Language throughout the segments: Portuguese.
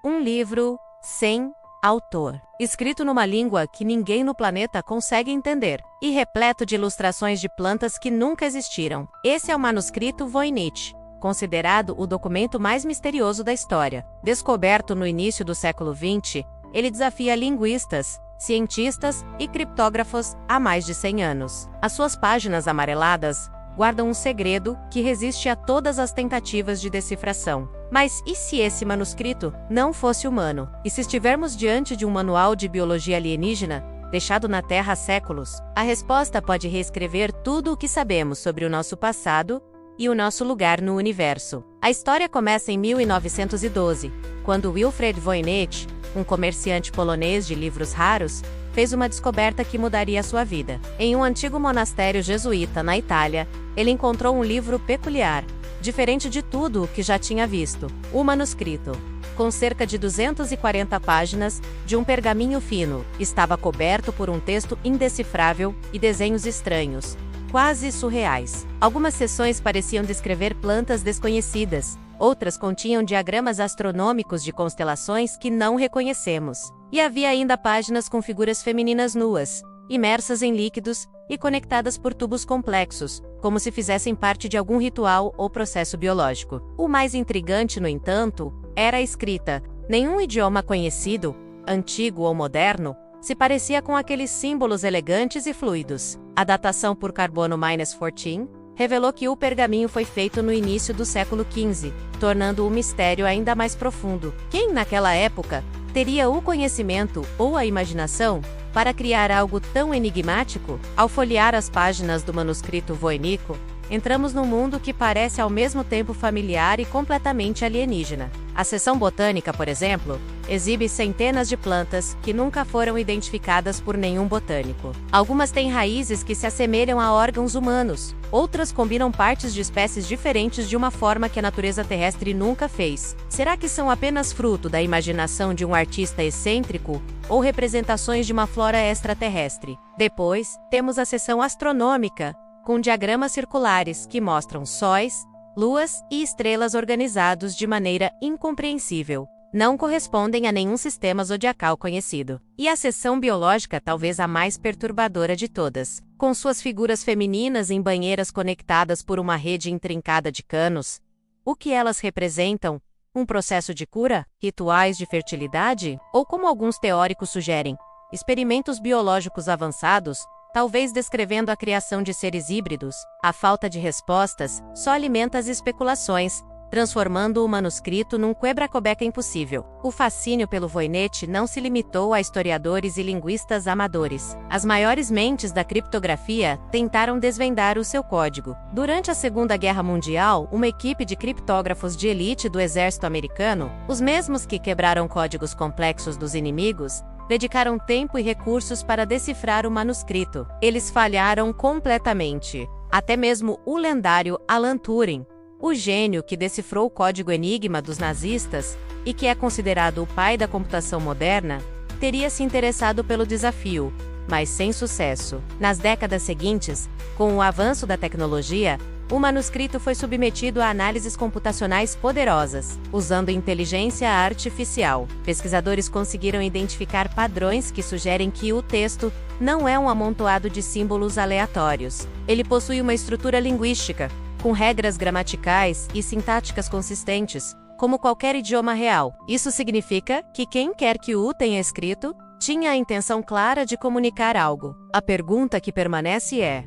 Um livro sem autor, escrito numa língua que ninguém no planeta consegue entender, e repleto de ilustrações de plantas que nunca existiram. Esse é o manuscrito Voynich, considerado o documento mais misterioso da história. Descoberto no início do século XX, ele desafia linguistas, cientistas e criptógrafos há mais de 100 anos. As suas páginas amareladas guardam um segredo que resiste a todas as tentativas de decifração. Mas e se esse manuscrito não fosse humano? E se estivermos diante de um manual de biologia alienígena, deixado na Terra há séculos? A resposta pode reescrever tudo o que sabemos sobre o nosso passado e o nosso lugar no universo. A história começa em 1912, quando Wilfred Voynich, um comerciante polonês de livros raros, fez uma descoberta que mudaria a sua vida. Em um antigo monastério jesuíta na Itália, ele encontrou um livro peculiar, diferente de tudo o que já tinha visto. O manuscrito, com cerca de 240 páginas, de um pergaminho fino, estava coberto por um texto indecifrável e desenhos estranhos, quase surreais. Algumas seções pareciam descrever plantas desconhecidas, outras continham diagramas astronômicos de constelações que não reconhecemos. E havia ainda páginas com figuras femininas nuas, imersas em líquidos e conectadas por tubos complexos, como se fizessem parte de algum ritual ou processo biológico. O mais intrigante, no entanto, era a escrita. Nenhum idioma conhecido, antigo ou moderno, se parecia com aqueles símbolos elegantes e fluidos. A datação por carbono-14 revelou que o pergaminho foi feito no início do século XV, tornando o mistério ainda mais profundo. Quem, naquela época, teria o conhecimento ou a imaginação para criar algo tão enigmático? Ao folhear as páginas do manuscrito Voynich, entramos num mundo que parece ao mesmo tempo familiar e completamente alienígena. A seção botânica, por exemplo, exibe centenas de plantas que nunca foram identificadas por nenhum botânico. Algumas têm raízes que se assemelham a órgãos humanos, outras combinam partes de espécies diferentes de uma forma que a natureza terrestre nunca fez. Será que são apenas fruto da imaginação de um artista excêntrico ou representações de uma flora extraterrestre? Depois, temos a seção astronômica, com diagramas circulares que mostram sóis, luas e estrelas organizados de maneira incompreensível. Não correspondem a nenhum sistema zodiacal conhecido. E a seção biológica, talvez a mais perturbadora de todas, com suas figuras femininas em banheiras conectadas por uma rede intrincada de canos. O que elas representam? Um processo de cura? Rituais de fertilidade? Ou, como alguns teóricos sugerem, experimentos biológicos avançados, talvez descrevendo a criação de seres híbridos? A falta de respostas só alimenta as especulações, transformando o manuscrito num quebra-cabeça impossível. O fascínio pelo Voynich não se limitou a historiadores e linguistas amadores. As maiores mentes da criptografia tentaram desvendar o seu código. Durante a Segunda Guerra Mundial, uma equipe de criptógrafos de elite do exército americano, os mesmos que quebraram códigos complexos dos inimigos, dedicaram tempo e recursos para decifrar o manuscrito. Eles falharam completamente. Até mesmo o lendário Alan Turing, o gênio que decifrou o código Enigma dos nazistas e que é considerado o pai da computação moderna, teria se interessado pelo desafio, mas sem sucesso. Nas décadas seguintes, com o avanço da tecnologia, o manuscrito foi submetido a análises computacionais poderosas. Usando inteligência artificial, pesquisadores conseguiram identificar padrões que sugerem que o texto não é um amontoado de símbolos aleatórios. Ele possui uma estrutura linguística, com regras gramaticais e sintáticas consistentes, como qualquer idioma real. Isso significa que quem quer que o tenha escrito, tinha a intenção clara de comunicar algo. A pergunta que permanece é: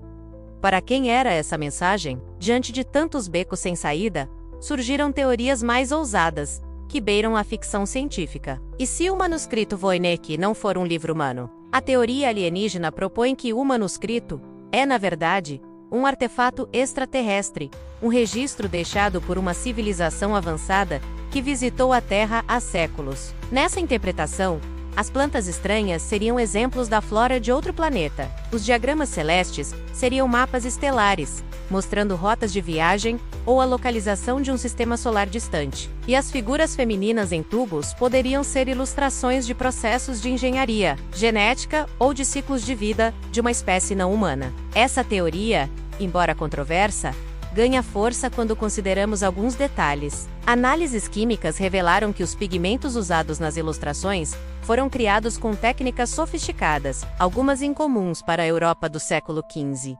para quem era essa mensagem? Diante de tantos becos sem saída, surgiram teorias mais ousadas, que beiram a ficção científica. E se o manuscrito Voynich não for um livro humano? A teoria alienígena propõe que o manuscrito é, na verdade, um artefato extraterrestre, um registro deixado por uma civilização avançada que visitou a Terra há séculos. Nessa interpretação, as plantas estranhas seriam exemplos da flora de outro planeta. Os diagramas celestes seriam mapas estelares, mostrando rotas de viagem ou a localização de um sistema solar distante. E as figuras femininas em tubos poderiam ser ilustrações de processos de engenharia, genética ou de ciclos de vida de uma espécie não humana. Essa teoria, embora controversa, ganha força quando consideramos alguns detalhes. Análises químicas revelaram que os pigmentos usados nas ilustrações foram criados com técnicas sofisticadas, algumas incomuns para a Europa do século XV.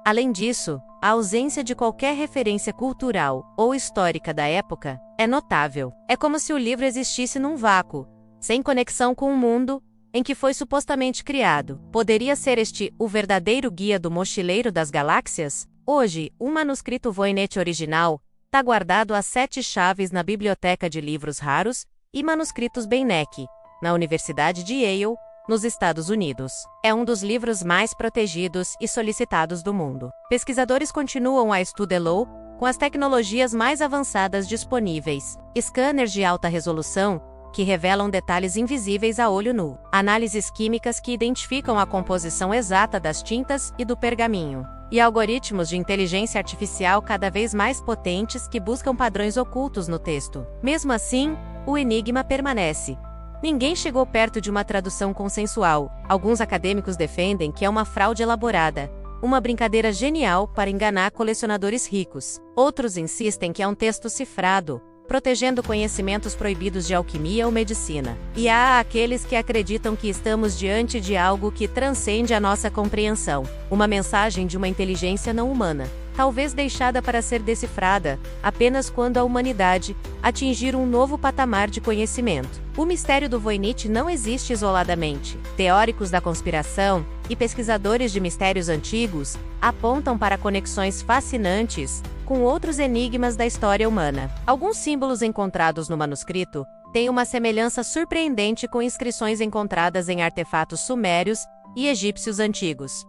Além disso, a ausência de qualquer referência cultural ou histórica da época é notável. É como se o livro existisse num vácuo, sem conexão com o mundo em que foi supostamente criado. Poderia ser este o verdadeiro guia do mochileiro das galáxias? Hoje, um manuscrito Voynich original está guardado às 7 chaves na Biblioteca de Livros Raros e Manuscritos Beinecke, na Universidade de Yale, nos Estados Unidos. É um dos livros mais protegidos e solicitados do mundo. Pesquisadores continuam a estudá-lo com as tecnologias mais avançadas disponíveis. Scanners de alta resolução, que revelam detalhes invisíveis a olho nu. Análises químicas que identificam a composição exata das tintas e do pergaminho. E algoritmos de inteligência artificial cada vez mais potentes que buscam padrões ocultos no texto. Mesmo assim, o enigma permanece. Ninguém chegou perto de uma tradução consensual. Alguns acadêmicos defendem que é uma fraude elaborada, uma brincadeira genial para enganar colecionadores ricos. Outros insistem que é um texto cifrado, protegendo conhecimentos proibidos de alquimia ou medicina. E há aqueles que acreditam que estamos diante de algo que transcende a nossa compreensão, uma mensagem de uma inteligência não humana, talvez deixada para ser decifrada apenas quando a humanidade atingir um novo patamar de conhecimento. O mistério do Voynich não existe isoladamente. Teóricos da conspiração e pesquisadores de mistérios antigos apontam para conexões fascinantes com outros enigmas da história humana. Alguns símbolos encontrados no manuscrito têm uma semelhança surpreendente com inscrições encontradas em artefatos sumérios e egípcios antigos.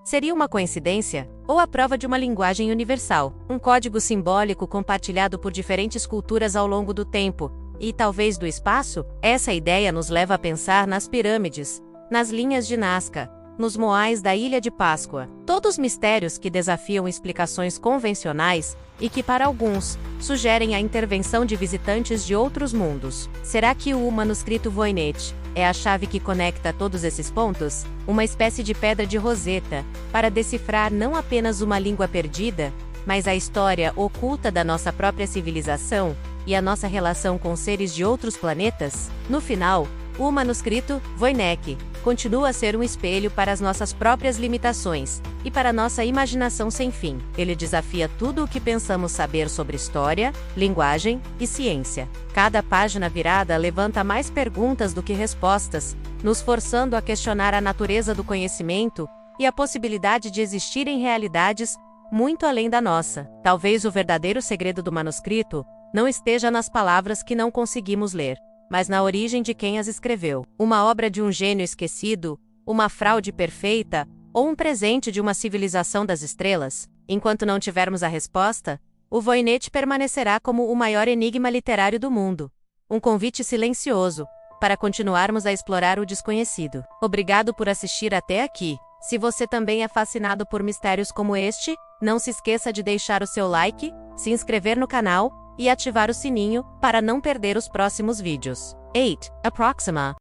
Seria uma coincidência? Ou a prova de uma linguagem universal? Um código simbólico compartilhado por diferentes culturas ao longo do tempo, e talvez do espaço? Essa ideia nos leva a pensar nas pirâmides, nas linhas de Nazca, nos moais da Ilha de Páscoa. Todos mistérios que desafiam explicações convencionais e que, para alguns, sugerem a intervenção de visitantes de outros mundos. Será que o manuscrito Voynich é a chave que conecta todos esses pontos? Uma espécie de pedra de Roseta, para decifrar não apenas uma língua perdida, mas a história oculta da nossa própria civilização e a nossa relação com seres de outros planetas? No final, o manuscrito Voynich continua a ser um espelho para as nossas próprias limitações e para nossa imaginação sem fim. Ele desafia tudo o que pensamos saber sobre história, linguagem e ciência. Cada página virada levanta mais perguntas do que respostas, nos forçando a questionar a natureza do conhecimento e a possibilidade de existirem realidades muito além da nossa. Talvez o verdadeiro segredo do manuscrito não esteja nas palavras que não conseguimos ler, mas na origem de quem as escreveu. Uma obra de um gênio esquecido, uma fraude perfeita, ou um presente de uma civilização das estrelas? Enquanto não tivermos a resposta, o Voynich permanecerá como o maior enigma literário do mundo. Um convite silencioso, para continuarmos a explorar o desconhecido. Obrigado por assistir até aqui. Se você também é fascinado por mistérios como este, não se esqueça de deixar o seu like, se inscrever no canal e ativar o sininho para não perder os próximos vídeos. 8. Approxima.